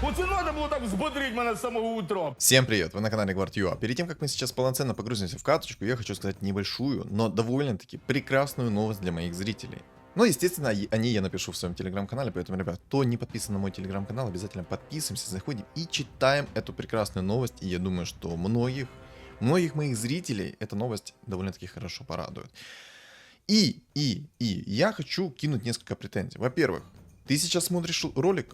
Оце надо було так взбодрить мене з самого утра. Всем привет, вы на канале Guard.ua. Перед тем, как мы сейчас полноценно погрузимся в каточку, я хочу сказать небольшую, но довольно-таки прекрасную новость для моих зрителей. Ну, естественно, о ней я напишу в своем телеграм-канале, поэтому, ребят, кто не подписан на мой телеграм-канал, обязательно подписываемся, заходим и читаем эту прекрасную новость. И я думаю, что многих моих зрителей эта новость довольно-таки хорошо порадует. И я хочу кинуть несколько претензий. Во-первых, ты сейчас смотришь ролик,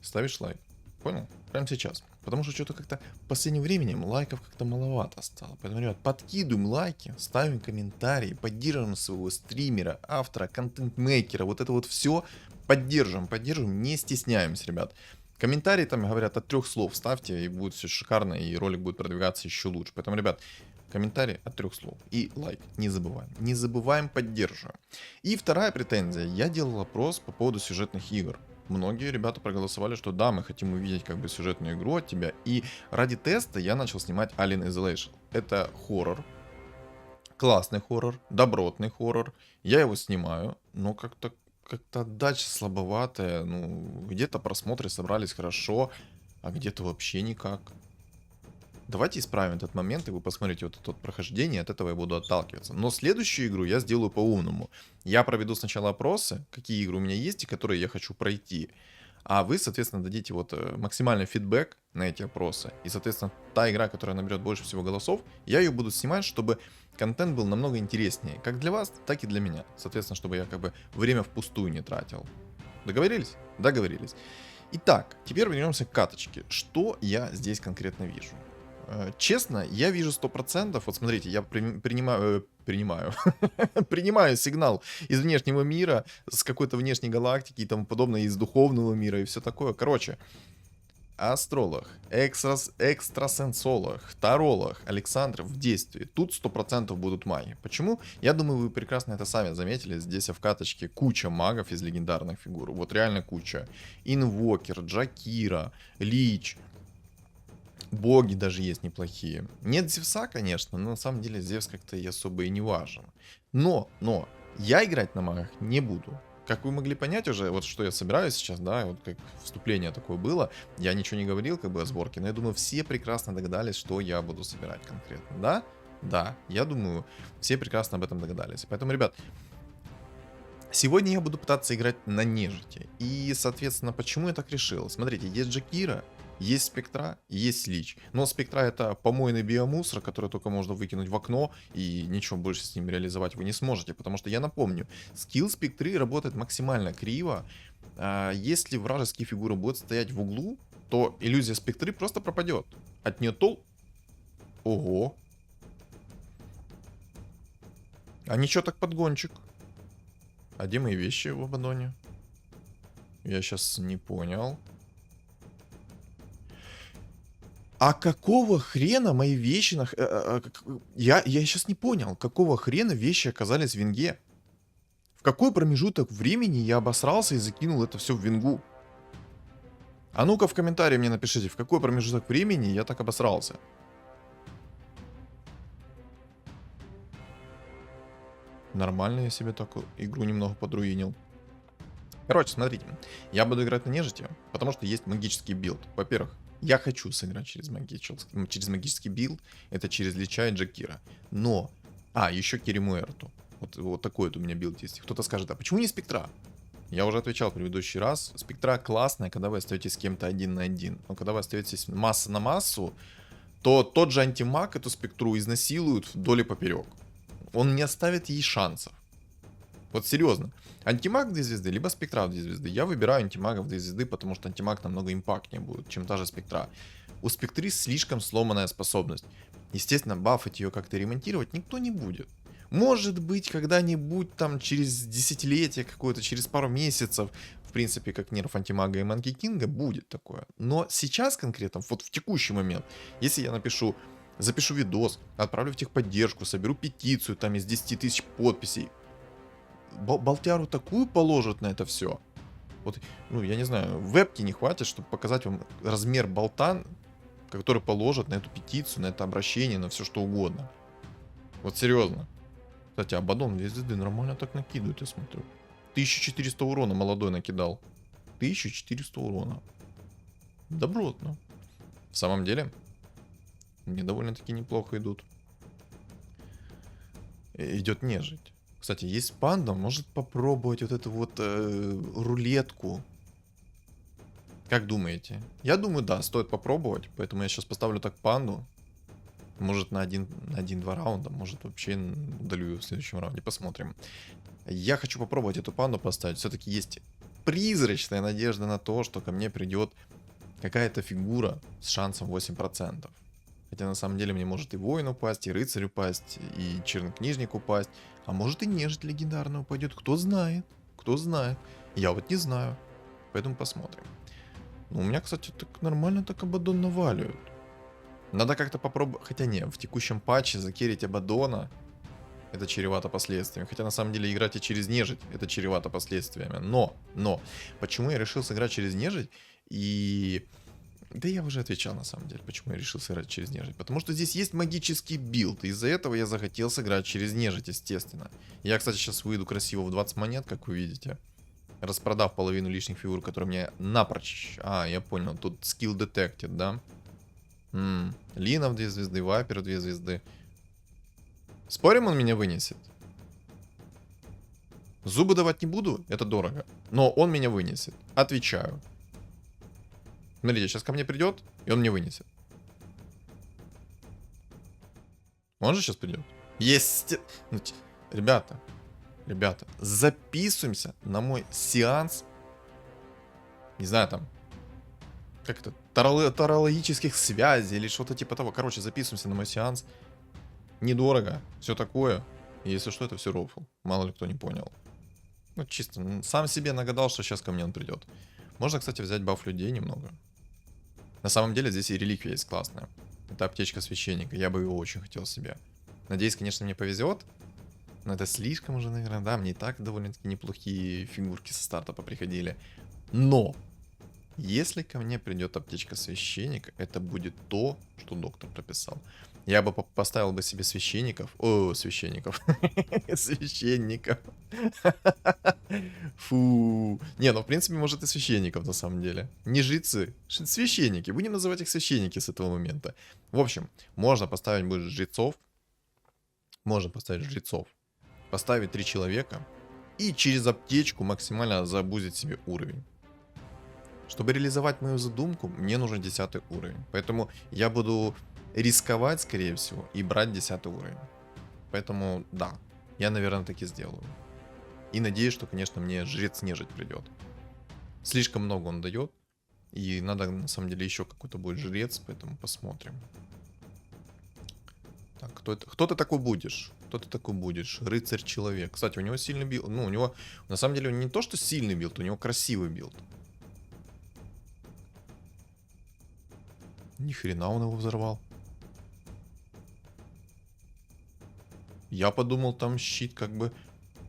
ставишь лайк. Понял? Прямо сейчас. Потому что что-то как-то в последнее время лайков как-то маловато стало. Поэтому, ребят, подкидываем лайки, ставим комментарии, поддерживаем своего стримера, автора, контент-мейкера. Вот это вот все поддерживаем, не стесняемся, ребят. Комментарии там говорят от 3 слов ставьте, и будет все шикарно, и ролик будет продвигаться еще лучше. Поэтому, ребят, комментарий от 3 слов. И лайк. Не забываем. Не забываем, поддерживаем. И вторая претензия. Я делал опрос по поводу сюжетных игр. Многие ребята проголосовали, что да, мы хотим увидеть как бы сюжетную игру от тебя. И ради теста я начал снимать Alien Isolation. Это хоррор. Классный хоррор. Добротный хоррор. Я его снимаю, но как-то отдача слабоватая. Ну, где-то просмотры собрались хорошо, а где-то вообще никак. Давайте исправим этот момент, и вы посмотрите вот это вот прохождение, от этого я буду отталкиваться. Но следующую игру я сделаю по-умному. Я проведу сначала опросы, какие игры у меня есть и которые я хочу пройти. А вы, соответственно, дадите вот максимальный фидбэк на эти опросы. И, соответственно, та игра, которая наберет больше всего голосов, я ее буду снимать, чтобы контент был намного интереснее. Как для вас, так и для меня. Соответственно, чтобы я как бы время впустую не тратил. Договорились? Договорились. Итак, теперь вернемся к каточке. Что я здесь конкретно вижу? Честно, я вижу 100%. Вот смотрите, я принимаю сигнал из внешнего мира, с какой-то внешней галактики и тому подобное, из духовного мира и все такое. Короче, астролог, экстрасенсолог, таролог, Александров в действии. Тут 100% будут маги. Почему? Я думаю, вы прекрасно это сами заметили. Здесь в каточке куча магов из легендарных фигур. Вот реально куча. Инвокер, Джакира, Лич. Боги даже есть неплохие. Нет Зевса, конечно, но на самом деле Зевс как-то и особо и не важен. Но, я играть на магах не буду. Как вы могли понять уже, вот что я собираюсь сейчас, да, вот как вступление такое было, я ничего не говорил как бы о сборке, но я думаю, все прекрасно догадались, что я буду собирать конкретно, да? Да, я думаю, все прекрасно об этом догадались. Поэтому, ребят, сегодня я буду пытаться играть на нежити. И, соответственно, почему я так решил? Смотрите, есть Джакира, есть Спектра, есть Лич. Но Спектра это помойный биомусор, который только можно выкинуть в окно, и ничего больше с ним реализовать вы не сможете. Потому что я напомню, скилл Спектры работает максимально криво. Если вражеские фигуры будут стоять в углу, то иллюзия Спектры просто пропадет. От нее Ого. А ничего так подгончик. А где мои вещи в Абадоне? Я сейчас не понял. А какого хрена мои вещи... Я сейчас не понял, какого хрена вещи оказались в винге? В какой промежуток времени я обосрался и закинул это все в вингу? А ну-ка в комментарии мне напишите, в какой промежуток времени я так обосрался. Нормально я себе так игру немного подруинил. Короче, смотрите, я буду играть на нежити, потому что есть магический билд. Во-первых, я хочу сыграть через магический билд, это через Лича и Джакира. Но, еще Киримуэрту. Вот такой вот у меня билд есть. Кто-то скажет, а почему не Спектра? Я уже отвечал в предыдущий раз. Спектра классная, когда вы остаетесь с кем-то 1 на 1. Но когда вы остаетесь масса на массу, то тот же антимаг эту Спектру изнасилует вдоль и поперек. Он не оставит ей шансов. Вот серьезно. Антимаг 2 звезды, либо Спектра 2 звезды. Я выбираю антимага в 2 звезды, потому что антимаг намного импактнее будет, чем та же Спектра. У Спектры слишком сломанная способность. Естественно, бафать ее как-то ремонтировать никто не будет. Может быть, когда-нибудь там через десятилетие какое-то, через пару месяцев, в принципе, как нерв антимага и Манки Кинга, будет такое. Но сейчас конкретно, вот в текущий момент, если я запишу видос, отправлю в техподдержку, соберу петицию там из 10 тысяч подписей, Болтяру такую положат на это все. Вот, я не знаю, вебки не хватит, чтобы показать вам размер болта, который положат на эту петицию, на это обращение, на все что угодно. Вот серьезно. Кстати, Абадон 2 звезды нормально так накидывает, я смотрю. 1400 урона молодой накидал. 1400 урона. Добротно. В самом деле, мне довольно-таки неплохо идут. Идет нежить. Кстати, есть панда, может попробовать вот эту вот рулетку. Как думаете? Я думаю, да, стоит попробовать. Поэтому я сейчас поставлю так панду. Может на один-два раунда, может вообще удалю ее в следующем раунде. Посмотрим. Я хочу попробовать эту панду поставить. Все-таки есть призрачная надежда на то, что ко мне придет какая-то фигура с шансом 8%. Хотя на самом деле мне может и воин упасть, и рыцарь упасть, и чернокнижник упасть. А может и нежить легендарная упадет. Кто знает? Кто знает? Я вот не знаю. Поэтому посмотрим. Ну, у меня, кстати, так нормально так Абаддон наваливают. Надо как-то попробовать. Хотя не, в текущем патче закерить Абаддона это чревато последствиями. Хотя на самом деле играть и через нежить это чревато последствиями. Но, почему я решил сыграть через нежить? И... Да я уже отвечал на самом деле, почему я решил сыграть через нежить. Потому что здесь есть магический билд. И из-за этого я захотел сыграть через нежить, естественно. Я, кстати, сейчас выйду красиво в 20 монет, как вы видите. Распродав половину лишних фигур, которые мне напрочь... А, я понял, тут скилл detected, да? Лина в 2 звезды, Вайпер в 2 звезды. Спорим, он меня вынесет? Зубы давать не буду, это дорого. Но он меня вынесет. Отвечаю. Смотрите, сейчас ко мне придет, и он мне вынесет. Он же сейчас придет. Есть. Ребята, записываемся на мой сеанс. Не знаю, там, как это, тарологических связей или что-то типа того. Короче, записываемся на мой сеанс. Недорого, все такое. И если что, это все рофл. Мало ли кто не понял. Ну, чисто, сам себе нагадал, что сейчас ко мне он придет. Можно, кстати, взять баф людей немного. На самом деле, здесь и реликвия есть классная. Это аптечка священника. Я бы его очень хотел себе. Надеюсь, конечно, мне повезет. Но это слишком уже, наверное, да. Мне и так довольно-таки неплохие фигурки со старта поприходили. Но! Если ко мне придет аптечка священника, это будет то, что доктор прописал. Я бы поставил бы себе священников. О, священников. Священников. Фу. Не, ну в принципе, может и священников на самом деле. Не жрецы, священники. Будем называть их священники с этого момента. В общем, можно поставить будет жрецов. Можно поставить жрецов. Поставить 3 человека. И через аптечку максимально забузить себе уровень. Чтобы реализовать мою задумку, мне нужен 10 уровень. Поэтому я буду рисковать, скорее всего, и брать 10 уровень. Поэтому, да, я, наверное, таки сделаю. И надеюсь, что, конечно, мне жрец нежить придет. Слишком много он дает. И надо, на самом деле, еще какой-то будет жрец, поэтому посмотрим. Так, кто ты такой будешь? Кто ты такой будешь? Рыцарь-человек. Кстати, у него сильный билд. Ну, у него, на самом деле, не то, что сильный билд, у него красивый билд. Ни хрена он его взорвал. Я подумал, там щит как бы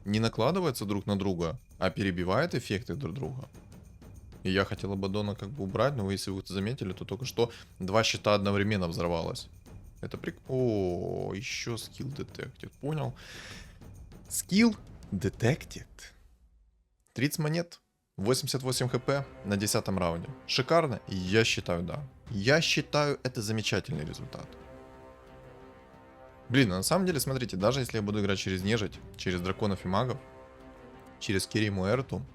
не накладывается друг на друга, а перебивает эффекты друг друга. И я хотел Абаддона как бы убрать, но если вы это заметили, то только что 2 щита одновременно взорвалось. Это О, еще скилл detected. Понял. Скилл detected. 30 монет. 88 хп на 10 раунде. Шикарно? Я считаю, да. Я считаю, это замечательный результат. Блин, на самом деле, смотрите, даже если я буду играть через нежить, через драконов и магов, через Кири Муэрту,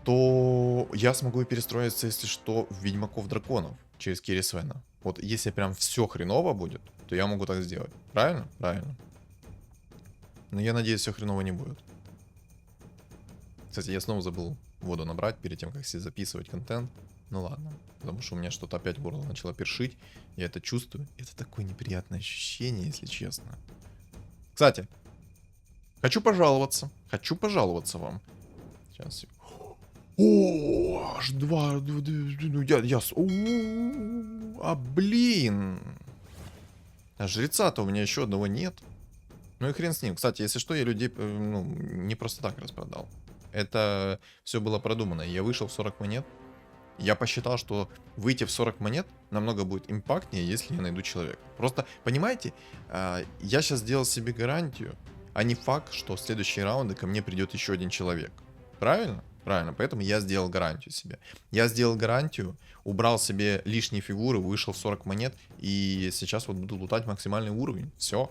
то я смогу перестроиться, если что, в Ведьмаков-драконов через Кири Свена. Вот если прям все хреново будет, то я могу так сделать. Правильно? Правильно. Но я надеюсь, все хреново не будет. Кстати, я снова забыл воду набрать перед тем, как себе записывать контент. Ну ладно, потому что у меня что-то опять горло начало першить. Я это чувствую. Это такое неприятное ощущение, если честно. Кстати, хочу пожаловаться. Хочу пожаловаться вам. Сейчас. О, аж два. Блин. А жреца-то у меня еще одного нет. Ну и хрен с ним. Кстати, если что, я людей не просто так распродал. Это все было продумано. Я вышел в 40 монет. Я посчитал, что выйти в 40 монет намного будет импактнее, если я найду человека. Просто, понимаете, я сейчас сделал себе гарантию, а не факт, что в следующие раунды ко мне придет еще один человек. Правильно? Правильно, поэтому я сделал гарантию себе. Я сделал гарантию, убрал себе лишние фигуры, вышел в 40 монет, и сейчас вот буду лутать максимальный уровень. Все.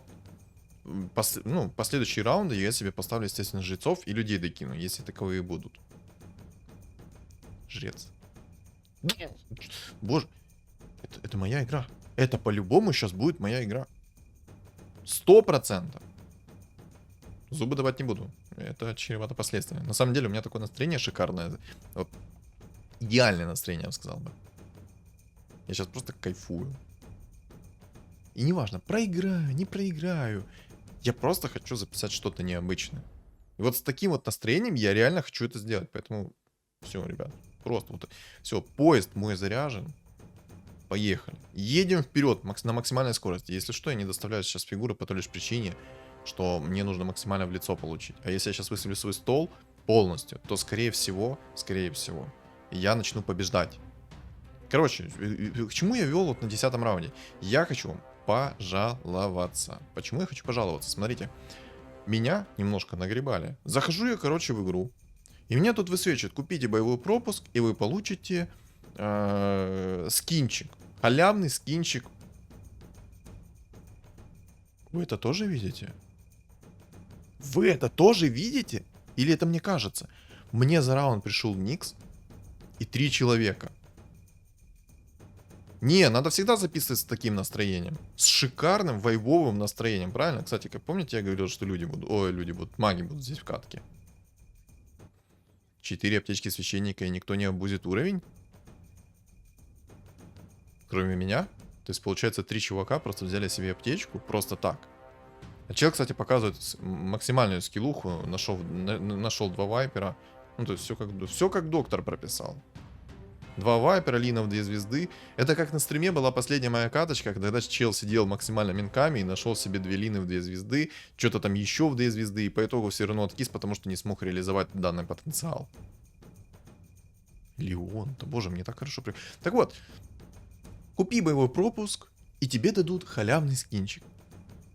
Ну, последующие раунды я себе поставлю, естественно, жрецов и людей докину, если таковые будут. Жрец. Боже, это моя игра. Это по-любому сейчас будет моя игра. 100%. Зубы давать не буду. Это чревато последствиями. На самом деле у меня такое настроение шикарное. Вот, идеальное настроение, я бы сказал бы. Я сейчас просто кайфую. И неважно, проиграю, не проиграю. Я просто хочу записать что-то необычное. И вот с таким вот настроением я реально хочу это сделать. Поэтому все, ребят. Просто вот все, поезд мой заряжен. Поехали. Едем вперед на максимальной скорости. Если что, я не доставляю сейчас фигуры по той лишь причине, что мне нужно максимально в лицо получить. А если я сейчас выставлю свой стол полностью, то скорее всего, я начну побеждать. Короче, к чему я вел вот на 10-м раунде? Я хочу пожаловаться. Почему я хочу пожаловаться? Смотрите, меня немножко нагребали. Захожу я, короче, в игру. И меня тут высвечивают: купите боевой пропуск, и вы получите скинчик. Халявный скинчик. Вы это тоже видите? Вы это тоже видите? Или это мне кажется? Мне за раунд пришел Никс и 3 человека. Не, надо всегда записывать с таким настроением. С шикарным вайбовым настроением, правильно? Кстати, как помните, я говорил, что маги будут здесь в катке. 4 аптечки священника, и никто не обузит уровень? Кроме меня? То есть, получается, 3 чувака просто взяли себе аптечку просто так. А человек, кстати, показывает максимальную скиллуху, нашел 2 вайпера. Ну, то есть, все как доктор прописал. 2 вайпера, Лина в 2 звезды. Это как на стриме была последняя моя каточка, когда чел сидел максимально минками и нашел себе 2 Лины в 2 звезды, что-то там еще в 2 звезды, и по итогу все равно откис, потому что не смог реализовать данный потенциал. Леон-то, боже, мне так хорошо. Так вот, купи боевой пропуск, и тебе дадут халявный скинчик.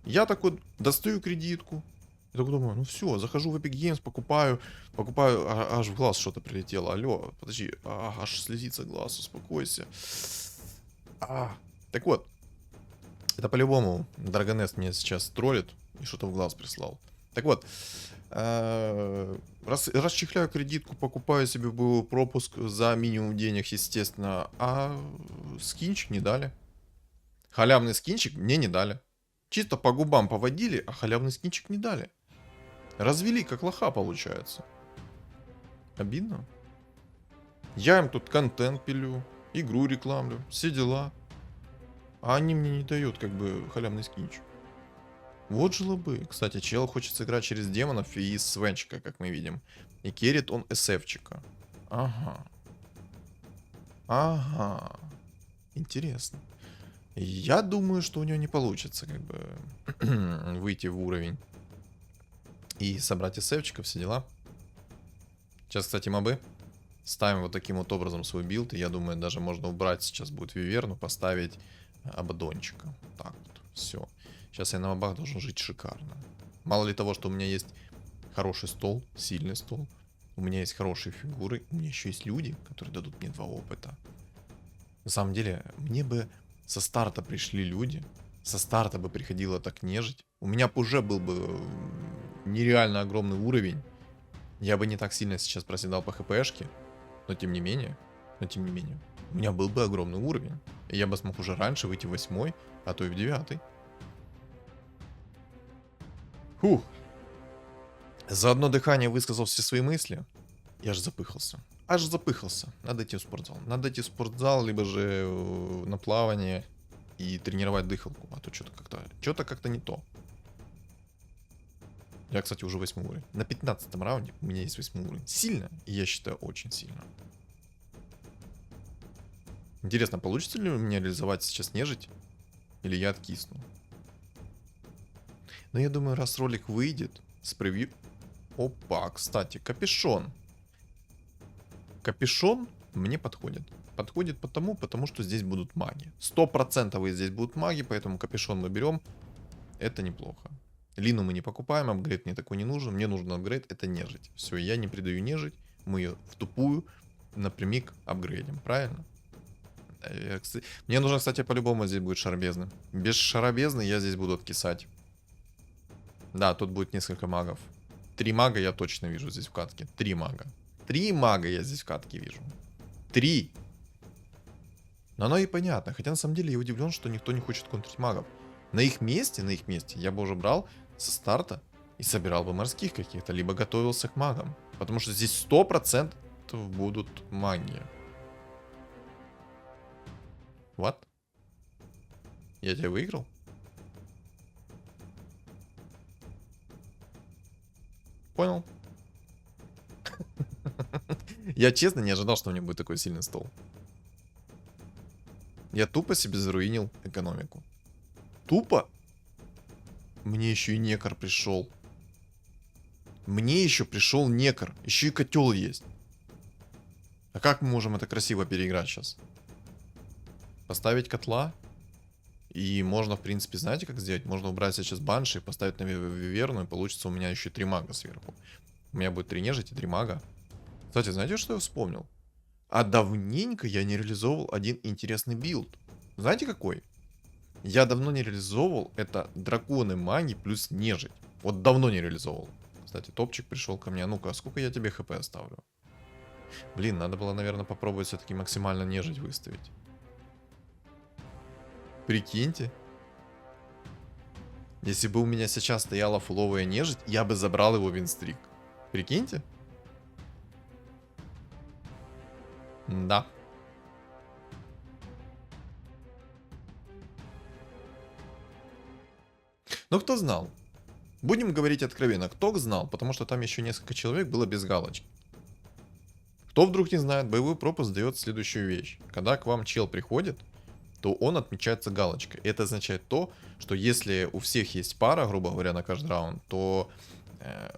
Я так вот достаю кредитку. Я такой думаю, ну все, захожу в Epic Games, покупаю, аж в глаз что-то прилетело. Алло, подожди, аж слезится глаз, успокойся. Так вот, это по-любому Драгонест меня сейчас троллит и что-то в глаз прислал. Так вот, расчехляю кредитку, покупаю себе боевой пропуск за минимум денег, естественно, а скинчик не дали. Халявный скинчик мне не дали. Чисто по губам поводили, а халявный скинчик не дали. Развели, как лоха, получается. Обидно. Я им тут контент пилю, игру рекламлю, все дела. А они мне не дают, как бы, халявный скинчик. Вот жлобы. Кстати, чел хочет сыграть через демонов и свенчика, как мы видим. И керит он СФчика. Ага. Интересно. Я думаю, что у него не получится, как бы, выйти в уровень и собрать СФчиков, все дела. Сейчас, кстати, мобы. Ставим вот таким вот образом свой билд. И я думаю, даже можно убрать сейчас будет виверну, поставить Абадончика. Так вот, все. Сейчас я на мобах должен жить шикарно. Мало ли того, что у меня есть хороший стол, сильный стол. У меня есть хорошие фигуры. У меня еще есть люди, которые дадут мне 2 опыта. На самом деле, мне бы со старта пришли люди. Со старта бы приходило так нежить. У меня бы уже был бы нереально огромный уровень. Я бы не так сильно сейчас проседал по хпшке. Но тем не менее, у меня был бы огромный уровень. И я бы смог уже раньше выйти в 8, а то и в 9. Фух. За одно дыхание высказал все свои мысли. Я аж запыхался. Надо идти в спортзал. Либо же на плавание и тренировать дыхалку. А то что-то как-то не то. Я, кстати, уже 8 уровень. На 15-м раунде у меня есть 8 уровень. Сильно? И я считаю, очень сильно. Интересно, получится ли у меня реализовать сейчас нежить? Или я откисну? Но я думаю, раз ролик выйдет с превью... Опа, кстати, капюшон. Капюшон мне подходит. Подходит потому что здесь будут маги. 100% здесь будут маги, поэтому капюшон мы берем. Это неплохо. Лину мы не покупаем, апгрейд мне такой не нужен. Мне нужен апгрейд, это нежить. Все, я не придаю нежить. мы ее в тупую напрямик апгрейдим, правильно? Мне нужно, кстати, по-любому здесь будет шарбезны. Без шарбезны я здесь буду откисать. Да, тут будет несколько магов. 3 мага я точно вижу здесь в катке. 3 мага. 3 мага я здесь в катке вижу. 3. Но оно и понятно. Хотя на самом деле я удивлен, что никто не хочет контрить магов. На их месте я бы уже брал со старта и собирал бы морских каких-то, либо готовился к магам. Потому что здесь 100% будут магии. What? Я тебя выиграл? Понял. Я честно не ожидал, что у меня будет такой сильный стол. Я тупо себе заруинил экономику. Тупо? Мне еще и некор пришел. Мне еще пришел некор. Еще и котел есть. А как мы можем это красиво переиграть сейчас? Поставить котла. И можно, в принципе, знаете, как сделать? Можно убрать сейчас банши, поставить на виверну, и получится у меня еще 3 мага сверху. У меня будет 3 нежити, 3 мага. Кстати, знаете, что я вспомнил? А давненько я не реализовывал один интересный билд. Знаете какой? Я давно не реализовывал. Это драконы, маги плюс нежить. Вот давно не реализовывал. Кстати, топчик пришел ко мне. А ну-ка, сколько я тебе хп оставлю? Блин, надо было, наверное, попробовать все-таки максимально нежить выставить. Прикиньте. Если бы у меня сейчас стояла фуловая нежить, я бы забрал его винстрик. Прикиньте. Да. Но кто знал? Будем говорить откровенно, кто знал, потому что там еще несколько человек было без галочки. Кто вдруг не знает, боевой пропуск дает следующую вещь. Когда к вам чел приходит, то он отмечается галочкой. Это означает то, что если у всех есть пара, грубо говоря, на каждый раунд, то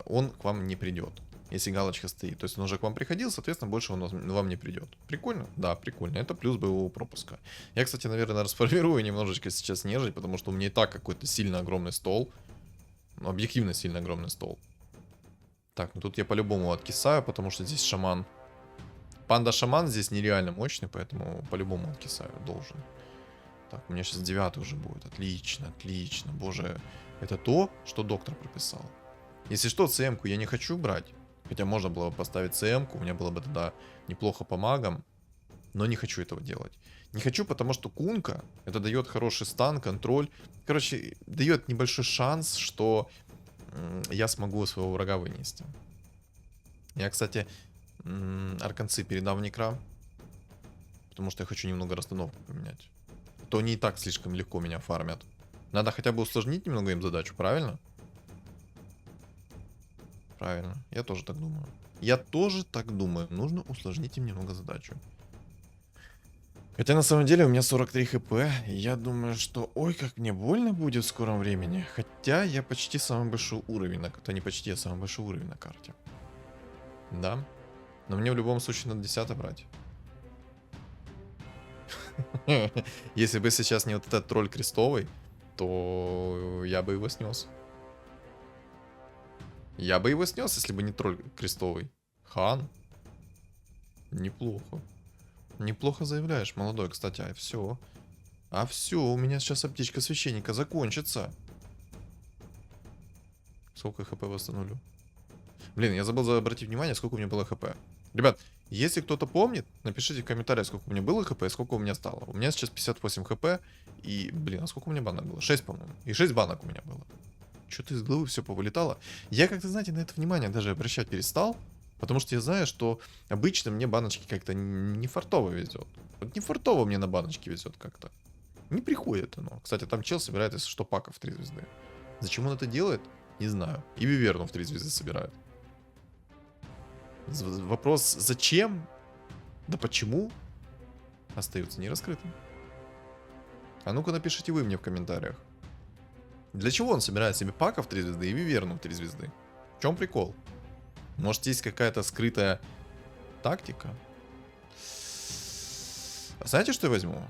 он к вам не придет, если галочка стоит. То есть он уже к вам приходил, соответственно, больше он вам не придет. Прикольно? Да, прикольно. Это плюс боевого пропуска. Я, кстати, наверное, расформирую немножечко сейчас нежить, потому что у меня и так какой-то сильно огромный стол. Ну, объективно сильно огромный стол. Так, ну тут я по-любому откисаю, потому что здесь шаман. Панда-шаман здесь нереально мощный, поэтому по-любому откисаю, должен. Так, у меня сейчас 9 уже будет. Отлично, отлично. Боже, это то, что доктор прописал. Если что, ЦМ-ку я не хочу брать. Хотя можно было бы поставить ЦМ-ку, у меня было бы тогда неплохо по магам. Но не хочу этого делать. Не хочу, потому что кунка, это дает хороший стан, контроль. Короче, дает небольшой шанс, что я смогу своего врага вынести. Я, кстати, арканцы передам в некра. Потому что я хочу немного расстановку поменять. То они и так слишком легко меня фармят. Надо хотя бы усложнить немного им задачу, правильно? Правильно, я тоже так думаю. Я тоже так думаю. Нужно усложнить им немного задачу. Хотя на самом деле у меня 43 хп. И я думаю, что ой, как мне больно будет в скором времени. Хотя я почти самый большой уровень на карте. Не почти, а самый большой уровень на карте. Да. Но мне в любом случае надо 10 брать. Если бы сейчас не вот этот тролль крестовый, то я бы его снес. Я бы его снес, если бы не тролль крестовый. Хан. Неплохо. Неплохо заявляешь, молодой. Кстати, а все. А все, у меня сейчас аптечка священника закончится. Сколько хп восстановлю? Блин, я забыл обратить внимание, сколько у меня было хп. Ребят, если кто-то помнит, напишите в комментариях, сколько у меня было хп и сколько у меня стало. У меня сейчас 58 хп. И, блин, а сколько у меня банок было? 6, по-моему. И 6 банок у меня было. Что-то из головы все повылетало. Я как-то, знаете, на это внимание даже обращать перестал. Потому что я знаю, что обычно мне баночки как-то не фартово везет. Вот не фартово мне на баночки везет как-то. Не приходит оно. Кстати, там чел собирает, если что, паков в 3 звезды. Зачем он это делает? Не знаю. И виверну в 3 звезды собирает. Вопрос, зачем? Да почему? Остается нераскрытым. А ну-ка напишите вы мне в комментариях. Для чего он собирает себе паков в 3 звезды и виверну в 3 звезды? В чем прикол? Может, есть какая-то скрытая тактика? Знаете, что я возьму?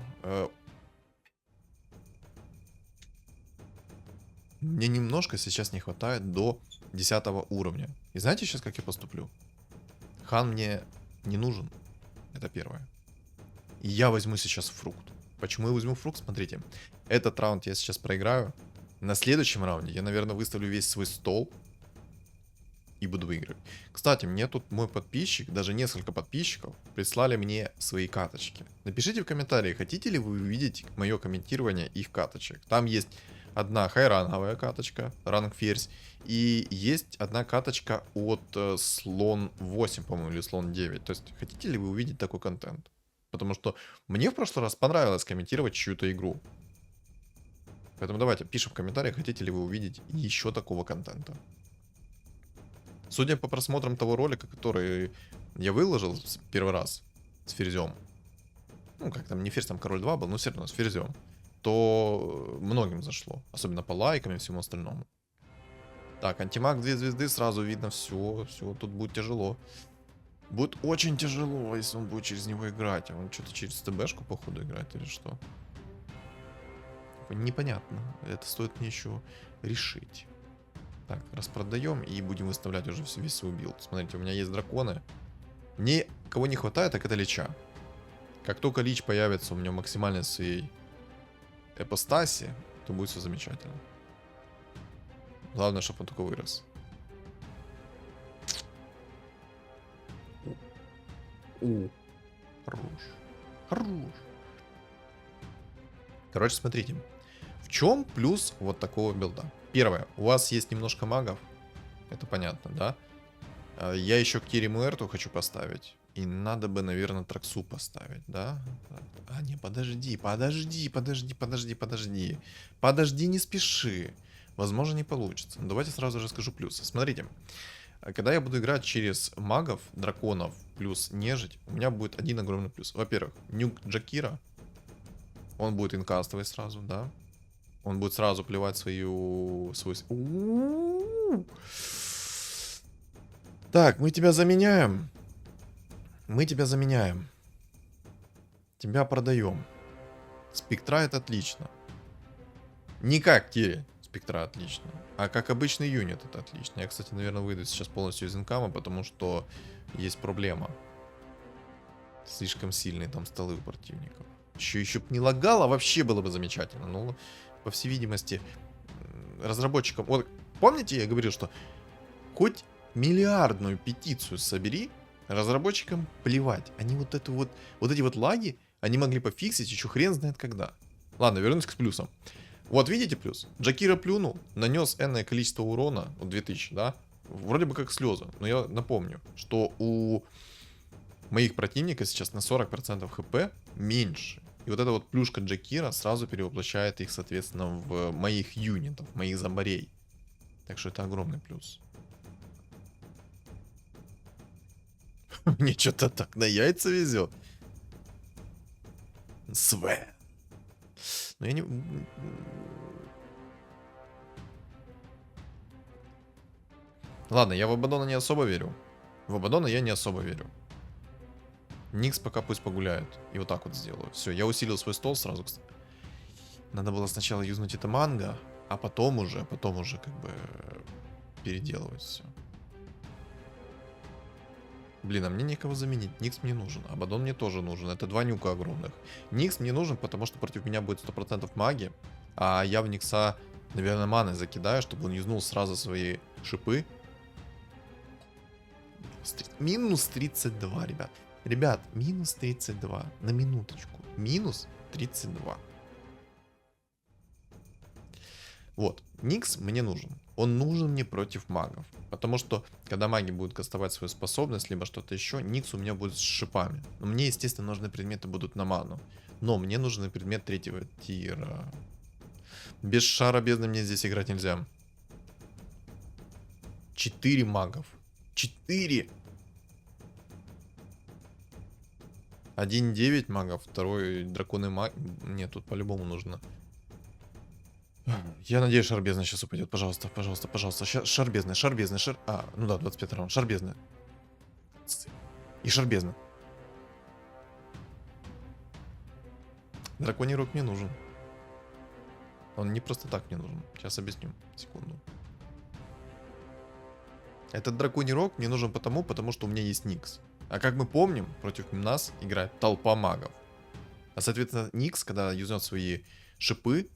Мне немножко сейчас не хватает до 10 уровня. И знаете сейчас, как я поступлю? хан мне не нужен. Это первое. И я возьму сейчас фрукт. Почему я возьму фрукт? Смотрите. Этот раунд я сейчас проиграю. На следующем раунде я, наверное, выставлю весь свой стол. И буду выигрывать. Кстати, мне тут мой подписчик, даже несколько подписчиков, прислали мне свои каточки. Напишите в комментарии, хотите ли вы увидеть мое комментирование их каточек. Там есть одна хайранговая каточка, ранг ферзь. И есть одна каточка от слон 8, по-моему, или слон 9. То есть, хотите ли вы увидеть такой контент? Потому что мне в прошлый раз понравилось комментировать чью-то игру. Поэтому давайте, пишем в комментариях, хотите ли вы увидеть еще такого контента. Судя по просмотрам того ролика, который я выложил первый раз с ферзем, ну, как там, не ферзь, там король 2 был, но все равно с ферзем, то многим зашло. Особенно по лайкам и всему остальному. Так, антимаг 2 звезды, сразу видно все, тут будет тяжело. Будет очень тяжело, если он будет через него играть. А он что-то через ТБшку, походу, играет или что? Непонятно. Это стоит мне еще решить. Так, распродаем и будем выставлять уже весь свой билд. Смотрите, у меня есть драконы. Мне кого не хватает, так это лича. Как только лич появится у меня в максимальной своей эпостаси, то будет все замечательно. Главное, чтобы он только вырос. Хорош. Хорош. Короче, смотрите. В чем плюс вот такого билда? Первое, у вас есть немножко магов. Это понятно, да? Я еще Кири Муэрту хочу поставить. И надо бы, наверное, Траксу поставить, да? А, не, подожди. Подожди, не спеши. Возможно, не получится. Но давайте сразу же скажу плюсы. Смотрите. Когда я буду играть через магов, драконов, плюс нежить, у меня будет один огромный плюс. Во-первых, нюк Джакира. Он будет инкастовый сразу, да? Он будет сразу плевать свою... Так, мы тебя заменяем. Тебя продаем. Спектра это отлично. Не как Кири. Спектра отлично. А как обычный юнит это отлично. Я, кстати, наверное, выйду сейчас полностью из инкама, потому что есть проблема. Слишком сильные там столы у противников. Еще б не лагало, вообще было бы замечательно. Но, по всей видимости, разработчикам... Вот, помните, я говорил, что хоть миллиардную петицию собери, разработчикам плевать. Они вот эти вот лаги, они могли пофиксить еще хрен знает когда. Ладно, вернусь к плюсам. Вот видите плюс? Джакира плюнул, нанес энное количество урона, вот 2000, да? Вроде бы как слезы, но я напомню, что у моих противников сейчас на 40% хп меньше. И вот эта вот плюшка Джакира сразу перевоплощает их, соответственно, в моих юнитов, моих зомбарей. Так что это огромный плюс. Мне что-то так на яйца везет. Свэ. Но я не... Ладно, я в Абаддона не особо верю. В Абаддона я не особо верю. Никс пока пусть погуляет. И вот так вот сделаю. Все, я усилил свой стол сразу. Надо было сначала юзнуть это манго, а потом уже как бы переделывать все. Блин, а мне некого заменить. Никс мне нужен. Абаддон мне тоже нужен. Это два нюка огромных. Никс мне нужен, потому что против меня будет 100% маги. А я в Никса, наверное, маной закидаю, чтобы он юзнул сразу свои шипы. Минус 32, ребят. Ребят, минус 32. На минуточку. Минус 32. Вот. Никс мне нужен. Он нужен мне против магов. Потому что, когда маги будут кастовать свою способность, либо что-то еще, Никс у меня будет с шипами. Но мне, естественно, нужны предметы будут на ману. Но мне нужен предмет третьего тира. Без шара бездны мне здесь играть нельзя. 4 магов. 4! 1-9 магов, второй драконы маг... Нет, тут по-любому нужно. Я надеюсь, шар бездны сейчас упадет. Пожалуйста. Шар бездны. А, ну да, 25 раунд. Шар бездны. И шар бездны. Драконий рог мне нужен. Он не просто так мне нужен. Сейчас объясню. Секунду. Этот драконий рог мне нужен потому что у меня есть Никс. А как мы помним, против нас играет толпа магов. А соответственно, Никс, когда юзнет свои шипы,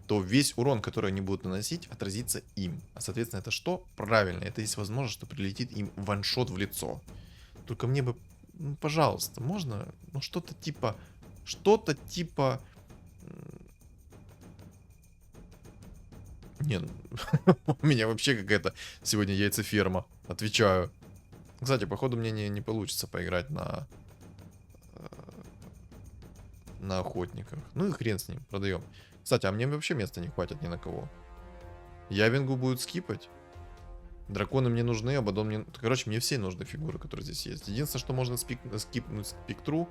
то весь урон, который они будут наносить, отразится им. А соответственно, это что? Правильно, это есть возможность, что прилетит им ваншот в лицо. Только мне бы, ну, пожалуйста, можно, ну, что-то типа... Не, ну, у меня вообще какая-то сегодня яйцеферма. Отвечаю. Кстати, походу мне не получится поиграть на охотниках. Ну и хрен с ним, продаем. Кстати, а мне вообще места не хватит ни на кого. Явингу будет скипать. Драконы мне нужны, Абадон мне... Короче, мне все нужны фигуры, которые здесь есть. Единственное, что можно скипнуть спектру.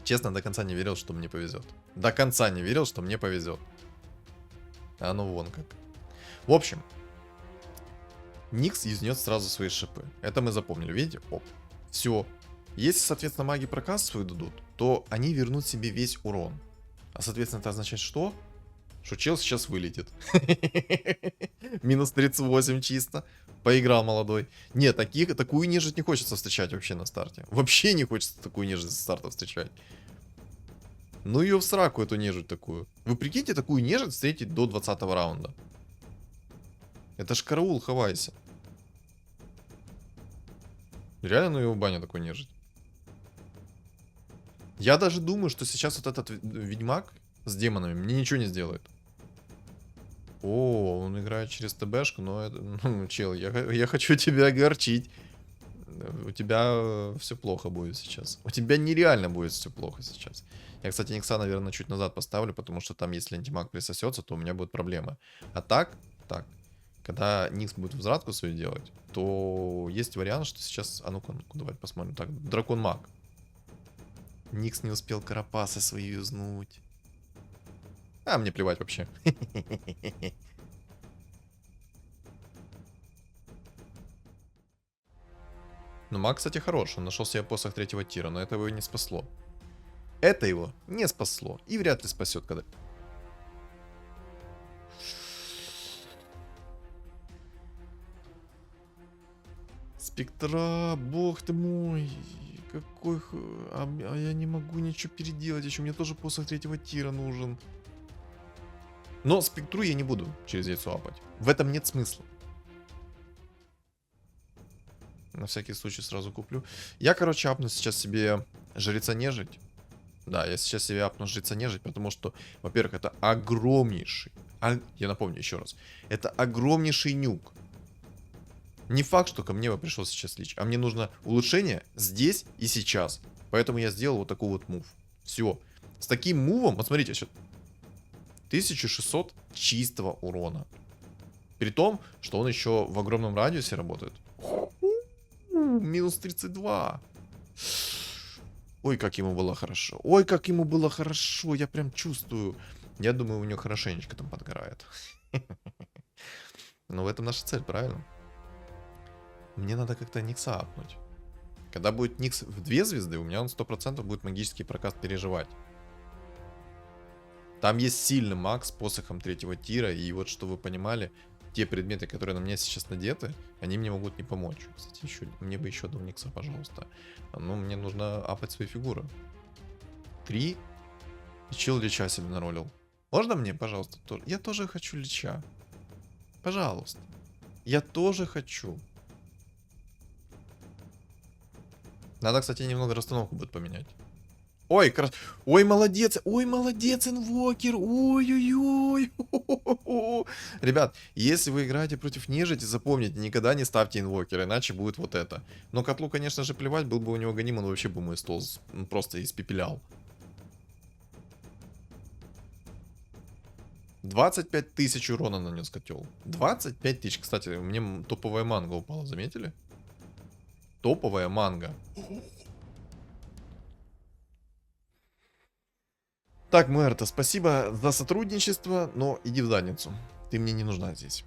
Честно, до конца не верил, что мне повезет. До конца не верил, что мне повезет. А ну вон как. В общем, Никс юзнет сразу свои шипы. Это мы запомнили, видите? Оп. Все. Если, соответственно, маги проказ свою дадут, то они вернут себе весь урон. А, соответственно, это означает что? Что чел сейчас вылетит. Минус 38 чисто. Поиграл молодой. Нет, такую нежить не хочется встречать вообще на старте. Вообще не хочется такую нежить со старта встречать. Ну ее в сраку, эту нежить такую. Вы прикиньте, такую нежить встретить до 20 раунда. Это ж караул, хавайся. Реально, ну его баня такой нежить. Я даже думаю, что сейчас вот этот ведьмак с демонами мне ничего не сделает. О, он играет через ТБшку, но это... Ну, чел, я хочу тебя огорчить. У тебя все плохо будет сейчас. У тебя нереально будет все плохо сейчас. Я, кстати, Никса, наверное, чуть назад поставлю, потому что там, если антимаг присосется, то у меня будут проблемы. А так, когда Никс будет взратку свою делать, то есть вариант, что сейчас... А ну-ка, давайте посмотрим. Так, дракон-маг. Никс не успел карапасы свои юзнуть. А, мне плевать вообще. Ну, маг, кстати, хорош. Он нашел себе посох третьего тира, но это его не спасло. Это его не спасло. И вряд ли спасет, когда... Спектра, бог ты мой. Какой... А я не могу ничего переделать. Еще мне тоже посох третьего тира нужен. Но спектру я не буду через яйцо апать. В этом нет смысла. На всякий случай сразу куплю. Я, короче, апну сейчас себе жреца нежить. Да, я сейчас себе апну жреца нежить, потому что, во-первых, это огромнейший... Я напомню еще раз. Это огромнейший нюк. Не факт, что ко мне бы пришел сейчас лич, а мне нужно улучшение здесь и сейчас. Поэтому я сделал вот такой вот мув. Все. С таким мувом, вот смотрите, сейчас 1600 чистого урона. При том, что он еще в огромном радиусе работает. Минус 32. Ой, как ему было хорошо. Ой, как ему было хорошо. Я прям чувствую. Я думаю, у него хорошенечко там подгорает. Но в этом наша цель, правильно? Мне надо как-то Никса апнуть. Когда будет Никс в 2 звезды, у меня он 100% будет магический проказ переживать. Там есть сильный маг с посохом третьего тира. И вот, что вы понимали, те предметы, которые на мне сейчас надеты, они мне могут не помочь. Кстати, мне бы еще одного Никса, пожалуйста. Ну, мне нужно апать свои фигуры. 3. И чел лича себе наролил. Можно мне, пожалуйста, тоже? Я тоже хочу лича. Пожалуйста. Я тоже хочу. Надо, кстати, немного расстановку будет поменять. Ой, ой, молодец, инвокер, ой-ой-ой. Ребят, если вы играете против нежити, запомните, никогда не ставьте инвокера, иначе будет вот это. Но котлу, конечно же, плевать, был бы у него ганим, он вообще бы мой стол просто испепелял. 25 тысяч урона нанес котел. 25 тысяч, кстати, мне топовая манга упала, заметили? Топовая манга. Так, Муэрто, спасибо за сотрудничество, но иди в задницу. Ты мне не нужна здесь.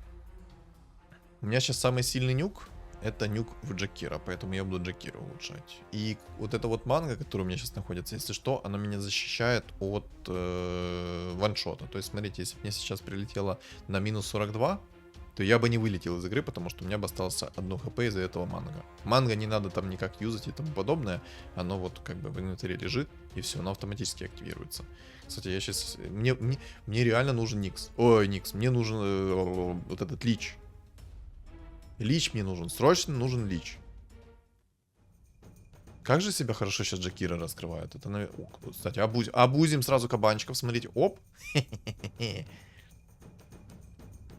У меня сейчас самый сильный нюк. это нюк в Джакира, поэтому я буду Джакира улучшать. И вот эта вот манга, которая у меня сейчас находится, если что, она меня защищает от ваншота. То есть, смотрите, если бы мне сейчас прилетело на минус 42, то я бы не вылетел из игры, потому что у меня бы осталось 1 хп из-за этого манга. Манга не надо там никак юзать и тому подобное. Оно вот как бы в инвентаре лежит, и все, оно автоматически активируется. Кстати, я сейчас... Мне реально нужен Никс. Ой, Никс, мне нужен вот этот Лич. Лич мне нужен, срочно нужен Лич. Как же себя хорошо сейчас Джакира раскрывает. Это, кстати, обузим сразу кабанчиков, смотрите, оп.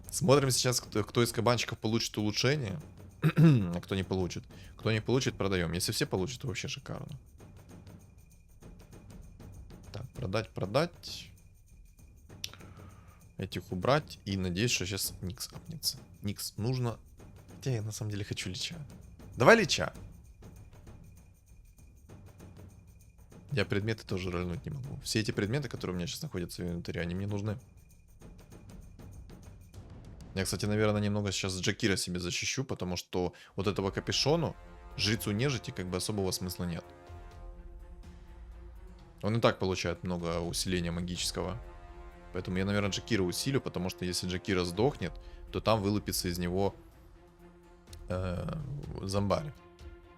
Смотрим сейчас, кто из кабанчиков получит улучшение, а кто не получит. Кто не получит, продаем. Если все получат, то вообще шикарно. Так, продать. Этих убрать. И надеюсь, что сейчас Никс апнется. Никс нужно... Хотя я на самом деле хочу Лича. Давай Лича. Я предметы тоже рольнуть не могу. Все эти предметы, которые у меня сейчас находятся в инвентаре, они мне нужны. Я, кстати, наверное, немного сейчас Джакира себе защищу, потому что вот этого капюшону, жрецу нежити, как бы особого смысла нет. Он и так получает много усиления магического. Поэтому я, наверное, Джакира усилю, потому что если Джакира сдохнет, то там вылупится из него зомбарь.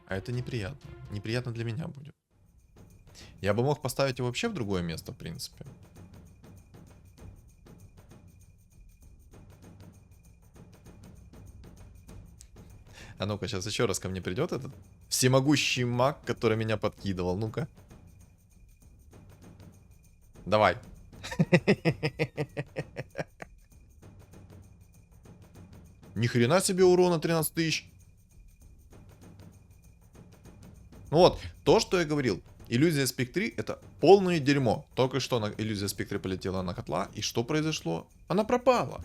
А это неприятно. Неприятно для меня будет. Я бы мог поставить его вообще в другое место, в принципе. А ну-ка, сейчас еще раз ко мне придет этот всемогущий маг, который меня подкидывал. Ну-ка. Давай. Ни хрена себе урона 13 тысяч. Ну вот, то, что я говорил. Иллюзия спектри это полное дерьмо. Только что иллюзия спектри полетела на котла. И что произошло? Она пропала.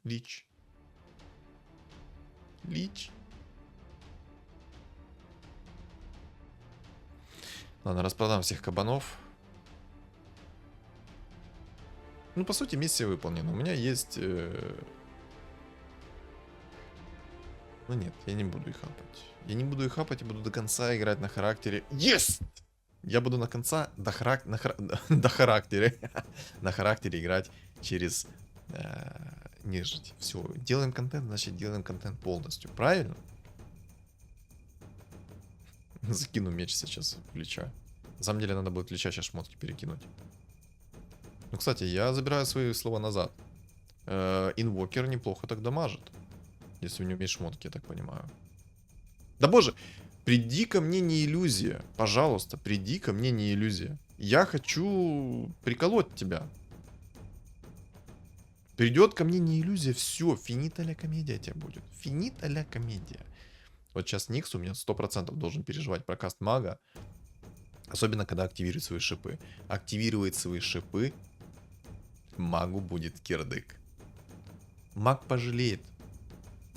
Лич. Лич. Ладно, распродам всех кабанов. Ну, по сути, миссия выполнена. У меня есть... Ну нет, я не буду их хапать. Я не буду их хапать, я буду до конца играть на характере. Yes! Я буду на конца до характере. На характере играть через нежить. Все, делаем контент, значит делаем контент полностью. Правильно? Закину меч сейчас в Лича. На самом деле надо будет Лича сейчас шмотки перекинуть. Ну, кстати, я забираю свои слова назад. Инвокер неплохо так дамажит. Если у него есть шмотки, я так понимаю. Да боже, приди ко мне не иллюзия. Пожалуйста, приди ко мне не иллюзия. Я хочу приколоть тебя. Придет ко мне не иллюзия, все, финита ля комедия тебя будет. Финита ля комедия. Вот сейчас Никс у меня 100% должен переживать про каст мага. Особенно, когда активирует свои шипы. Активирует свои шипы, магу будет кирдык. Маг пожалеет,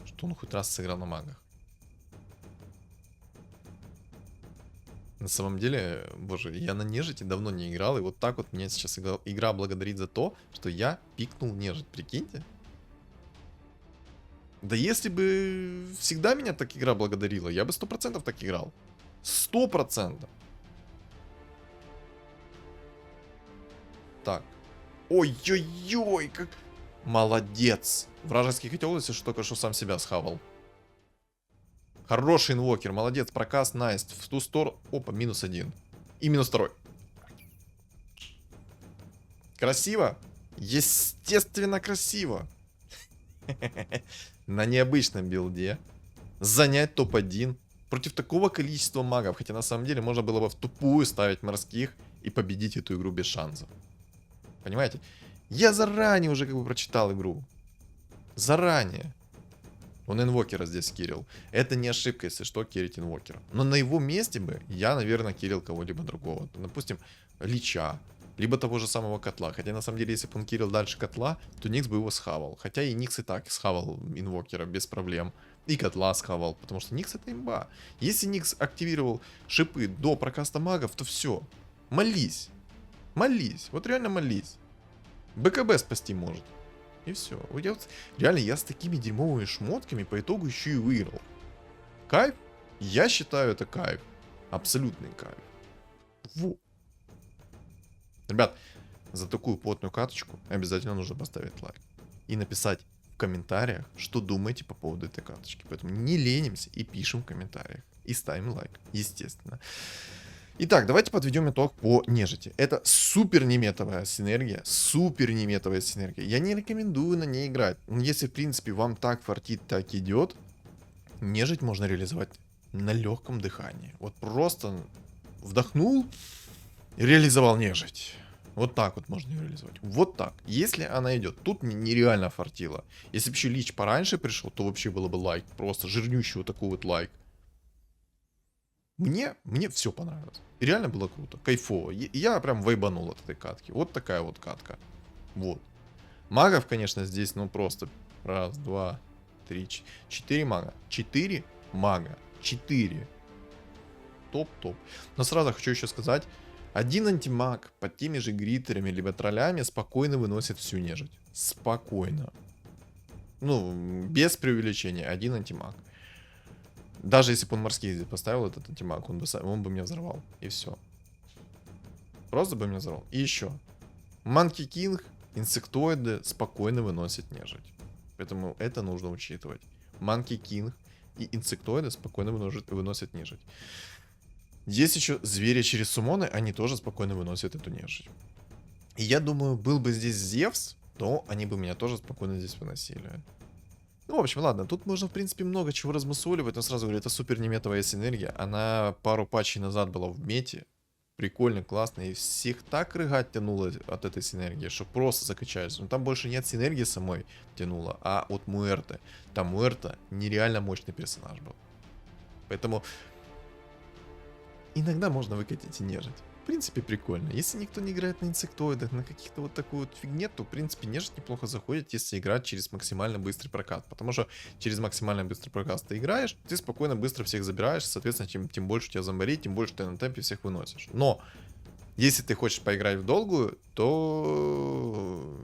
что он хоть раз сыграл на магах. На самом деле, боже, я на нежити давно не играл, и вот так вот меня сейчас игра благодарит за то, что я пикнул нежить, прикиньте. Да если бы всегда меня так игра благодарила, я бы 100% так играл. 100%. Так. Ой-ой-ой, как... Молодец. Вражеский котел, если что, только что сам себя схавал. Хороший инвокер, молодец, прокаст, найс. В ту сторону... Опа, -1. И -2. Красиво? Естественно, красиво. На необычном билде занять топ-1 против такого количества магов. Хотя на самом деле можно было бы в тупую ставить морских и победить эту игру без шансов. Понимаете? Я заранее уже как бы прочитал игру. Заранее. Он инвокера здесь кирил. Это не ошибка, если что, кирить инвокера. Но на его месте бы я, наверное, кирил кого-либо другого. Допустим, Лича. Либо того же самого котла. Хотя на самом деле, если бы он кирил дальше котла, то Никс бы его схавал. Хотя и Никс и так схавал инвокера без проблем. И котла схавал. Потому что Никс это имба. Если Никс активировал шипы до прокаста магов, то все. Молись. Молись. Вот реально молись. БКБ спасти может. И все. Реально, я с такими дерьмовыми шмотками по итогу еще и выиграл. Кайф? Я считаю, это кайф. Абсолютный кайф. Во. Ребят, за такую плотную каточку обязательно нужно поставить лайк. И написать в комментариях, что думаете по поводу этой каточки. Поэтому не ленимся и пишем в комментариях. И ставим лайк, естественно. Итак, давайте подведем итог по нежити. Это супер неметовая синергия. Супер неметовая синергия. Я не рекомендую на ней играть. Но если, в принципе, вам так фартит, так идет, нежить можно реализовать на легком дыхании. Вот просто вдохнул, реализовал нежить. Вот так вот можно ее реализовать. Вот так. Если она идет. Тут нереально фартило. Если бы еще Лич пораньше пришел, то вообще было бы лайк. Просто жирнющий вот такой вот лайк. Мне все понравилось. И реально было круто. Кайфово. Я прям вайбанул от этой катки. Вот такая вот катка. Вот. Магов, конечно, здесь, ну просто. Раз, два, три, 4 мага. 4 мага. 4. Топ-топ. Но сразу хочу еще сказать. Один антимаг под теми же гриттерами либо троллями спокойно выносит всю нежить. Спокойно. Ну, без преувеличения. Один антимаг. Даже если бы он морские здесь поставил, этот антимаг, он бы меня взорвал. И все. Просто бы меня взорвал. И еще. Манки Кинг, инсектоиды спокойно выносят нежить. Поэтому это нужно учитывать. Манки Кинг и инсектоиды спокойно выносят нежить. Есть еще звери через суммоны, они тоже спокойно выносят эту нежить. И я думаю, был бы здесь Зевс, то они бы меня тоже спокойно здесь выносили. Ну, в общем, ладно, тут можно, в принципе, много чего размусоливать, но сразу говорю, это супер неметовая синергия. Она пару патчей назад была в мете. Прикольно, классно, и всех так рыгать тянуло от этой синергии, что просто закачаешься. Но там больше не от синергии самой тянуло, а от Муэрты. Там Муэрта нереально мощный персонаж был. Поэтому иногда можно выкатить и нежить. В принципе, прикольно. Если никто не играет на инсектоидах, на каких-то вот такой вот фигне, то, в принципе, нежить неплохо заходит, если играть через максимально быстрый прокат. Потому что через максимально быстрый прокат ты играешь, ты спокойно быстро всех забираешь, соответственно, тем больше у тебя зомбарей, тем больше ты на темпе всех выносишь. Но, если ты хочешь поиграть в долгую, то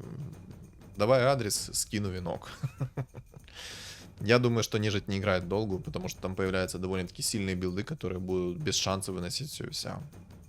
давай адрес, скину венок. Я думаю, что нежить не играет в долгую, потому что там появляются довольно-таки сильные билды, которые будут без шансов выносить все и вся.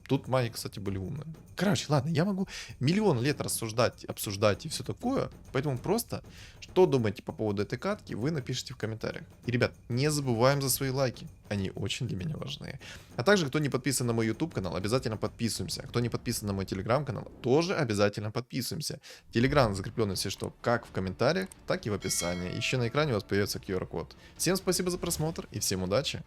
Тут маги, кстати, были умные. Короче, ладно, я могу миллион лет рассуждать, обсуждать и все такое. Поэтому просто, что думаете по поводу этой катки, вы напишите в комментариях. И, ребят, не забываем за свои лайки. Они очень для меня важны. А также, кто не подписан на мой YouTube канал, обязательно подписываемся. Кто не подписан на мой Telegram канал, тоже обязательно подписываемся. Telegram закреплен, если что, как в комментариях, так и в описании. Еще на экране у вас появится QR-код. Всем спасибо за просмотр и всем удачи.